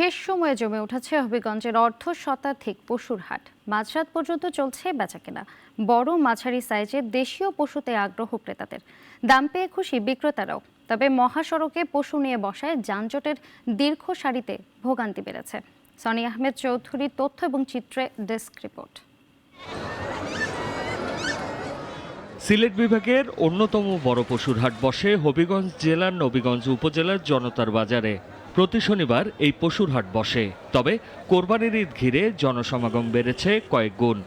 শেষ সময়ে জমে উঠেছে হবিগঞ্জের অর্ধ শতাধিক পশুর হাট। মাঝরাত পর্যন্ত চলছে বেচাকেনা। বড় মাঝারি সাইজের দেশীয় পশুতে আগ্রহ ক্রেতাদের। দাম পেয়ে খুশি বিক্রেতারাও। তবে মহাসড়কে পশু নিয়ে বসায় যানজটের দীর্ঘ সারিতে ভোগান্তি বেড়েছে। সনি আহমেদ চৌধুরীর তথ্য এবং চিত্রে ডেস্ক রিপোর্ট। সিলেট বিভাগের অন্যতম বড় পশুর হাট বসে হবিগঞ্জ জেলার নবীগঞ্জ উপজেলার জনতার বাজারে। প্রতি শনিবার এই পশুর হাট বসে। তবে কোরবানির ঈদ ঘিরে জনসমাগম বেড়েছে কয়েক গুণ।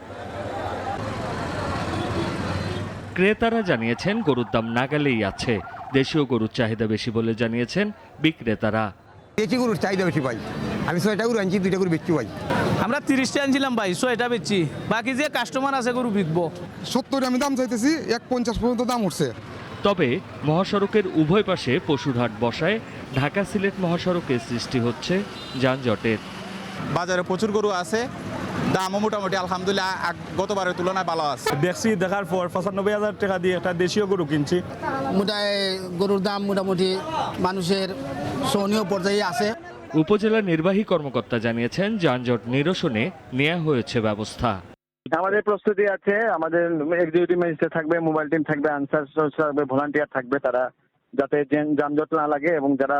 ক্রেতারা জানিয়েছেন গরুর দাম নাগালেই আছে। দেশীয় গরুর চাহিদা বেশি বলে জানিয়েছেন বিক্রেতারা। দেশি গরুর চাহিদা বেশি ভাই। আমি 6টা গরু আনছি, 2টা গরু বেচছি ভাই। আমরা 30টা আনছিলাম ভাই, 6টা বেচছি। বাকি যে কাস্টমার আছে গরু বিকবো। 70 আমি দাম চাইতেছি, 150 পর্যন্ত দাম উঠছে। তবে মহাসড়কের উভয় পাশে পশুর হাট বসায় ঢাকা সিলেট মহাসড়কে সৃষ্টি হচ্ছে যানজটের। বাজারে প্রচুর গরু আছে, দামও মোটামুটি আলহামদুলিল্লাহ গতবারের তুলনায় ভালো আছে। দেখছি, দেখার পর 95,000 টাকা দিয়ে একটা দেশীয় গরু কিনছি। গরুর দাম মোটামুটি মানুষের সহনীয় পর্যায়ে আছে। উপজেলা নির্বাহী কর্মকর্তা জানিয়েছেন যানজট নিরসনে নেওয়া হয়েছে ব্যবস্থা। আমাদের প্রস্তুতি আছে, আমাদের এক্সিকিউটিভ ম্যাজিস্ট্রেট থাকবে, মোবাইল টিম থাকবে, আনসার থাকবে, ভলান্টিয়ার থাকবে, তারা যাতে যানজট না লাগে এবং যারা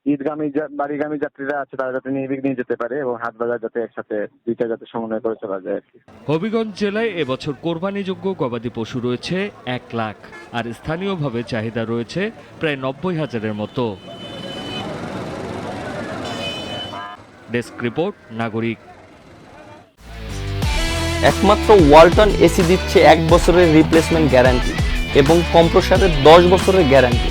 ঈদগামী বাড়িগামী যাত্রীরা আছে তারা যাতে নির্বিঘ্নে যেতে পারে এবং হাট বাজার যাতে একসাথে দুইটা যাতে সমন্বয় করে চলা যায় আর কি। হবিগঞ্জ জেলায় এবছর কোরবানিযোগ্য গবাদি পশু রয়েছে 1 লাখ, আর স্থানীয়ভাবে চাহিদা রয়েছে প্রায় 90,000-এর মতো। ডেস্ক রিপোর্ট, নাগরিক। একমাত্র ওয়ালটন এসি দিচ্ছে 1 বছরের রিপ্লেসমেন্ট গ্যারান্টি এবং কম্প্রেসারের 10 বছরের গ্যারান্টি।